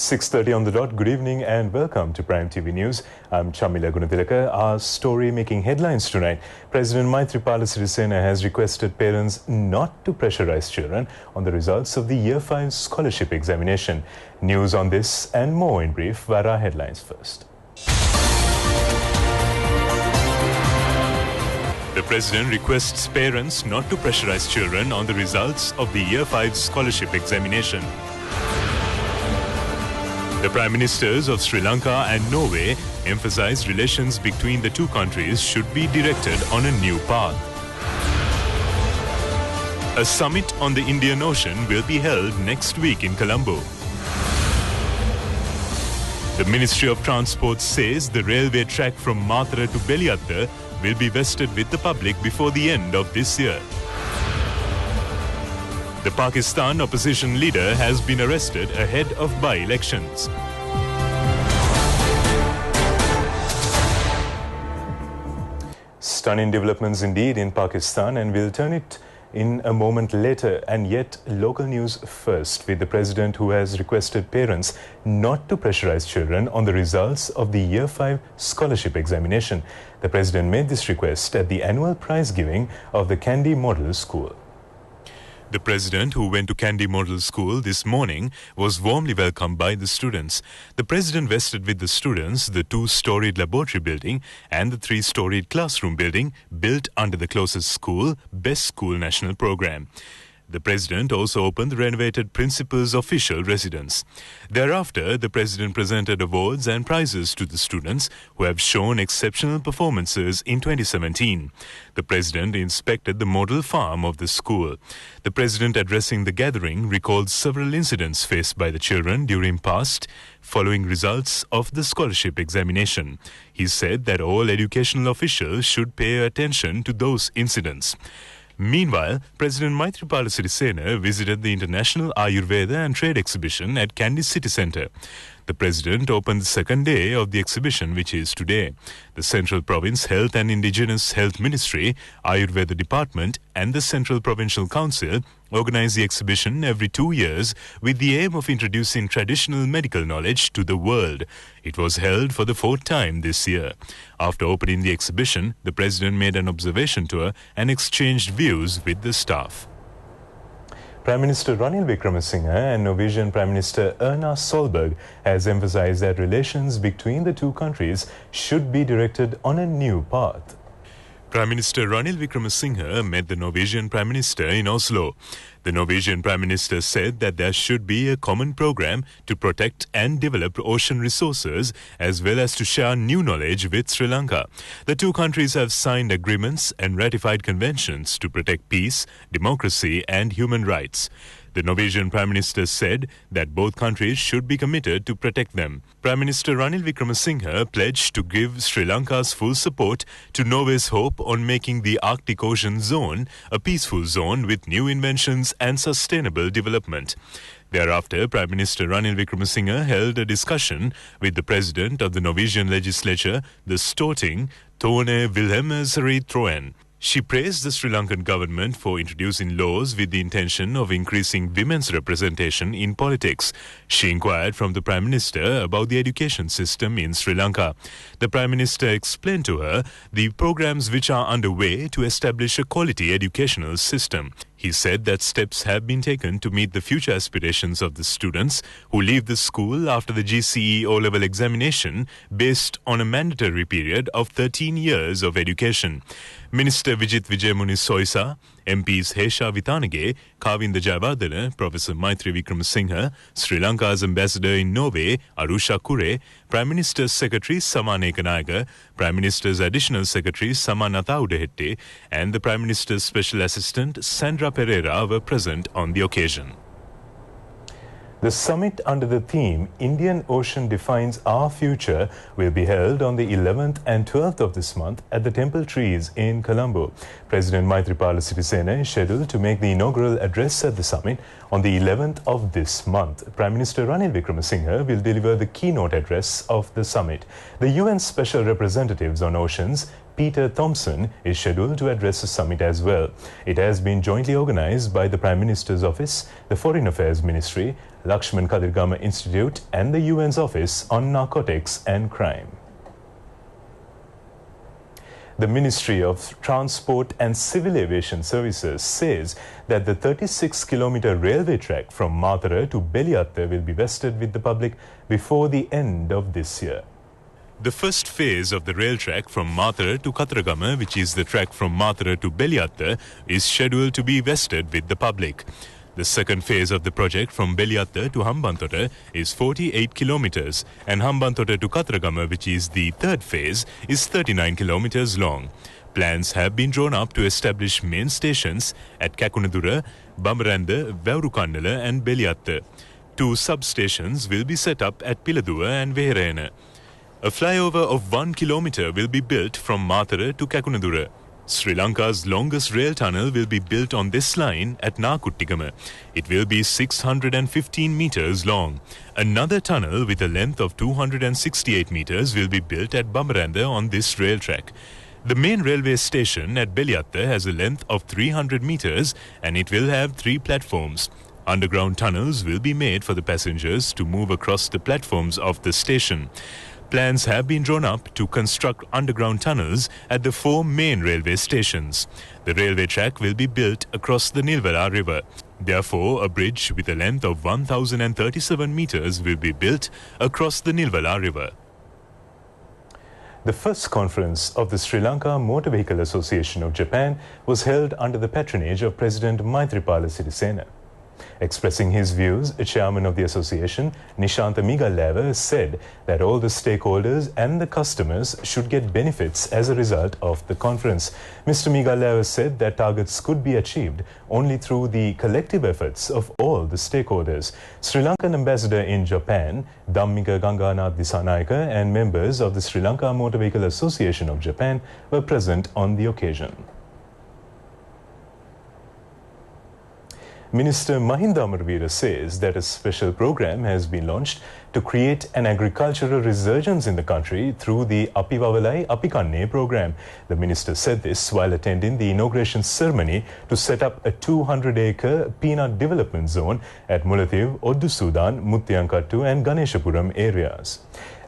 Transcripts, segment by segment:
6:30 on the dot. Good evening and welcome to Prime TV News. I'm Chamila Gunatilaka. Our story making headlines tonight. President Maithripala Sirisena has requested parents not to pressurize children on the results of the Year 5 scholarship examination. News on this and more in brief via our headlines first. The President requests parents not to pressurize children on the results of the Year 5 scholarship examination. The Prime Ministers of Sri Lanka and Norway emphasized relations between the two countries should be directed on a new path. A summit on the Indian Ocean will be held next week in Colombo. The Ministry of Transport says the railway track from Mathura to Beliyatta will be vested with the public before the end of this year. The Pakistan opposition leader has been arrested ahead of by-elections. Stunning developments indeed in Pakistan, and we'll turn it in a moment later. And yet, local news first, with the President who has requested parents not to pressurize children on the results of the Year 5 scholarship examination. The President made this request at the annual prize giving of the Kandy Model School. The President, who went to Kandy Model School this morning, was warmly welcomed by the students. The President vested with the students the 2-storied laboratory building and the 3-storied classroom building built under the closest school, Best School National Programme. The President also opened the renovated Principal's official residence. Thereafter, the President presented awards and prizes to the students who have shown exceptional performances in 2017. The President inspected the model farm of the school. The President, addressing the gathering, recalled several incidents faced by the children during past following results of the scholarship examination. He said that all educational officials should pay attention to those incidents. Meanwhile, President Maithripala Sirisena visited the International Ayurveda and Trade Exhibition at Kandy City Centre. The President opened the second day of the exhibition, which is today. The Central Province Health and Indigenous Health Ministry, Ayurveda Department and the Central Provincial Council organize the exhibition every 2 years with the aim of introducing traditional medical knowledge to the world. It was held for the 4th time this year. After opening the exhibition, the President made an observation tour and exchanged views with the staff. Prime Minister Ranil Wickremesinghe and Norwegian Prime Minister Erna Solberg has emphasized that relations between the two countries should be directed on a new path. Prime Minister Ranil Wickremesinghe met the Norwegian Prime Minister in Oslo. The Norwegian Prime Minister said that there should be a common program to protect and develop ocean resources as well as to share new knowledge with Sri Lanka. The two countries have signed agreements and ratified conventions to protect peace, democracy and human rights. The Norwegian Prime Minister said that both countries should be committed to protect them. Prime Minister Ranil Wickremesinghe pledged to give Sri Lanka's full support to Norway's hope on making the Arctic Ocean zone a peaceful zone with new inventions and sustainable development. Thereafter, Prime Minister Ranil Wickremesinghe held a discussion with the President of the Norwegian legislature, the Storting, Tone Wilhelmsrud Troen. She praised the Sri Lankan government for introducing laws with the intention of increasing women's representation in politics. She inquired from the Prime Minister about the education system in Sri Lanka. The Prime Minister explained to her the programs which are underway to establish a quality educational system. He said that steps have been taken to meet the future aspirations of the students who leave the school after the GCE O-level examination based on a mandatory period of 13 years of education. Minister Vijit Vijayamuni Soisa, MPs Hesha Vitanage, Kavinda Jayawardena, Professor Maitri Wickremesinghe, Sri Lanka's ambassador in Norway, Arusha Kure, Prime Minister's Secretary Saman Ekanayake, Prime Minister's Additional Secretary Samanatha Udehette, and the Prime Minister's Special Assistant Sandra Pereira were present on the occasion. The summit under the theme Indian Ocean Defines Our Future will be held on the 11th and 12th of this month at the Temple Trees in Colombo. President Maithripala Sirisena is scheduled to make the inaugural address at the summit on the 11th of this month. Prime Minister Ranil Wickremesinghe will deliver the keynote address of the summit. The UN Special Representatives on Oceans, Peter Thompson, is scheduled to address the summit as well. It has been jointly organized by the Prime Minister's Office, the Foreign Affairs Ministry, Lakshman Kadirgama Institute and the UN's Office on Narcotics and Crime. The Ministry of Transport and Civil Aviation Services says that the 36-kilometre railway track from Mathura to Beliyatta will be vested with the public before the end of this year. The first phase of the rail track from Mathura to Kathragama, which is the track from Mathura to Beliyatta, is scheduled to be vested with the public. The second phase of the project from Beliyatta to Hambantota is 48 kilometers and Hambantota to Kathragama, which is the third phase, is 39 kilometers long. Plans have been drawn up to establish main stations at Kakunadura, Bamaranda, Vaurukannala and Beliyatta. 2 substations will be set up at Piladuwa and Veherena. A flyover of 1 kilometer will be built from Mathura to Kakunadura. Sri Lanka's longest rail tunnel will be built on this line at Nakuttigama. It will be 615 meters long. Another tunnel with a length of 268 meters will be built at Bamaranda on this rail track. The main railway station at Beliyatta has a length of 300 meters and it will have 3 platforms. Underground tunnels will be made for the passengers to move across the platforms of the station. Plans have been drawn up to construct underground tunnels at the 4 main railway stations. The railway track will be built across the Nilvala River. Therefore, a bridge with a length of 1,037 meters will be built across the Nilvala River. The first conference of the Sri Lanka Motor Vehicle Association of Japan was held under the patronage of President Maithripala Sirisena. Expressing his views, chairman of the association, Nishantha Migallava, said that all the stakeholders and the customers should get benefits as a result of the conference. Mr. Migallava said that targets could be achieved only through the collective efforts of all the stakeholders. Sri Lankan ambassador in Japan, Dhammika Ganganath Disanayaka, and members of the Sri Lanka Motor Vehicle Association of Japan were present on the occasion. Minister Mahinda Amarveera says that a special program has been launched to create an agricultural resurgence in the country through the Api Wavalai Api Kanne program. The minister said this while attending the inauguration ceremony to set up a 200-acre peanut development zone at Mulathiv, Oddusudan, Muttiyankattu and Ganeshapuram areas.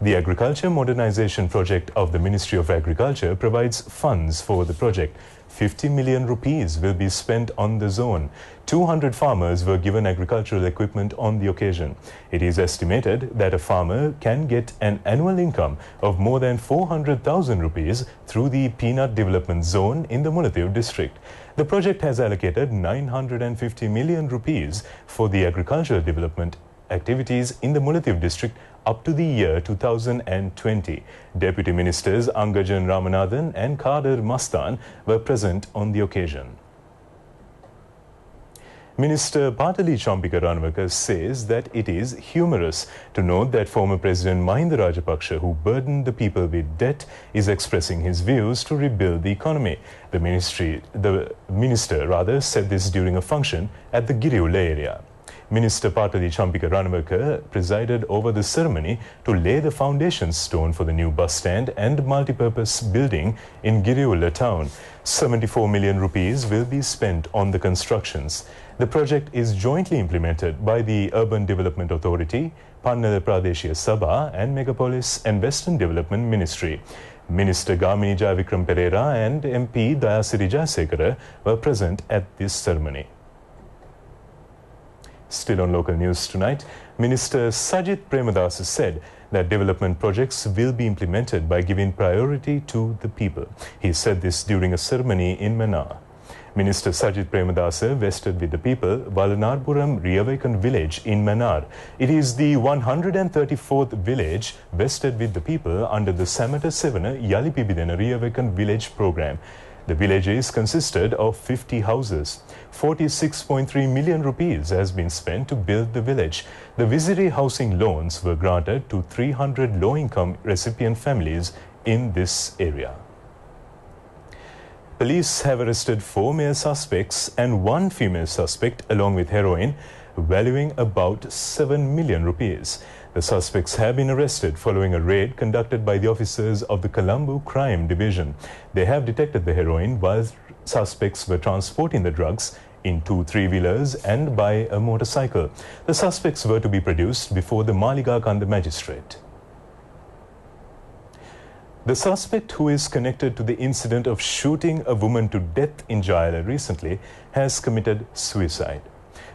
The Agriculture Modernization Project of the Ministry of Agriculture provides funds for the project. 50 million rupees will be spent on the zone. 200 farmers were given agricultural equipment on the occasion. It is estimated that a farmer can get an annual income of more than 400,000 rupees through the peanut development zone in the Mulathiv district. The project has allocated 950 million rupees for the agricultural development activities in the Mulathiv district up to the year 2020. Deputy Ministers Angajan Ramanathan and Kader Mastan were present on the occasion. Minister Patali Champika Ranawaka says that it is humorous to note that former President Mahinda Rajapaksa, who burdened the people with debt, is expressing his views to rebuild the economy. The minister said this during a function at the Giriula area. Minister Patali Champika Ranawaka presided over the ceremony to lay the foundation stone for the new bus stand and multipurpose building in Giriula town. 74 million rupees will be spent on the constructions. The project is jointly implemented by the Urban Development Authority, Pannala Pradeshiya Sabha and Megapolis and Western Development Ministry. Minister Gamini Jayavikram Pereira and MP Dayasiri Jayasekara were present at this ceremony. Still on local news tonight, Minister Sajith Premadasa said that development projects will be implemented by giving priority to the people. He said this during a ceremony in Mannar. Minister Sajith Premadasa vested with the people Valanarpuram Riyavekan village in Mannar. It is the 134th village vested with the people under the Samata Sevana Yalipibidena Riyavekan village program. The villages consisted of 50 houses. 46.3 million rupees has been spent to build the village. The Viziri housing loans were granted to 300 low-income recipient families in this area. Police have arrested 4 male suspects and 1 female suspect along with heroin, valuing about 7 million rupees. The suspects have been arrested following a raid conducted by the officers of the Colombo Crime Division. They have detected the heroin suspects were transporting the drugs in 2 three-wheelers and by a motorcycle. The suspects were to be produced before the Maligakanda magistrate. The suspect, who is connected to the incident of shooting a woman to death in Jayala recently, has committed suicide.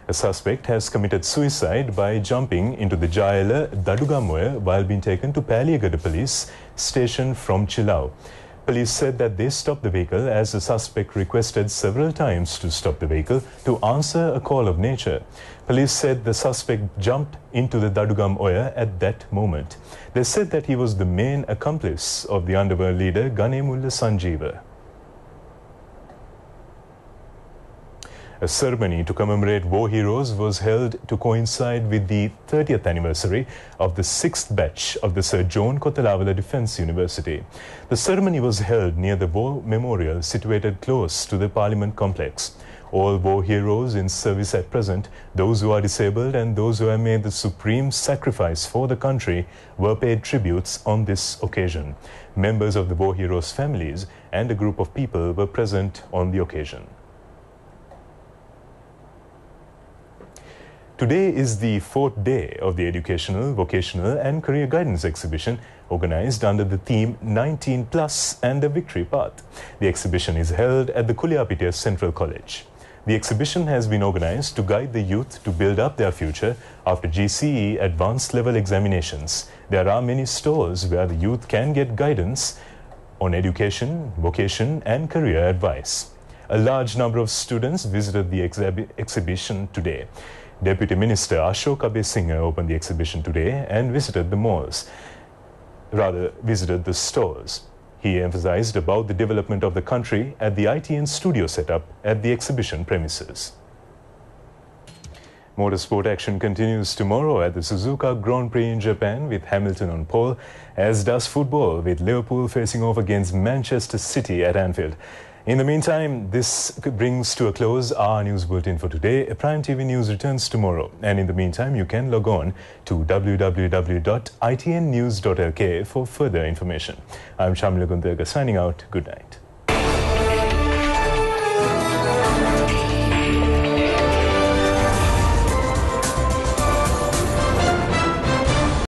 A suspect has committed suicide by jumping into the Jayala Dadugamoya while being taken to Paliyagada police station from Chilau. Police said that they stopped the vehicle as the suspect requested several times to stop the vehicle to answer a call of nature. Police said the suspect jumped into the Dadugam Oya at that moment. They said that he was the main accomplice of the underworld leader Ganemulla Sanjeeva. A ceremony to commemorate war heroes was held to coincide with the 30th anniversary of the 6th batch of the Sir John Kotalawala Defence University. The ceremony was held near the war memorial situated close to the Parliament complex. All war heroes in service at present, those who are disabled and those who have made the supreme sacrifice for the country, were paid tributes on this occasion. Members of the war heroes' families and a group of people were present on the occasion. Today is the 4th day of the Educational, Vocational and Career Guidance Exhibition organized under the theme 19 Plus and the Victory Path. The exhibition is held at the Kuliapitiya Central College. The exhibition has been organized to guide the youth to build up their future after GCE advanced level examinations. There are many stalls where the youth can get guidance on education, vocation and career advice. A large number of students visited the exhibition today. Deputy Minister Ashok Abesinghe opened the exhibition today and visited the stores. He emphasized about the development of the country at the ITN studio setup at the exhibition premises. Motorsport action continues tomorrow at the Suzuka Grand Prix in Japan with Hamilton on pole, as does football with Liverpool facing off against Manchester City at Anfield. In the meantime, this brings to a close our news bulletin for today. Prime TV News returns tomorrow. And in the meantime, you can log on to www.itnnews.lk for further information. I'm Shamila Gundaga signing out. Good night.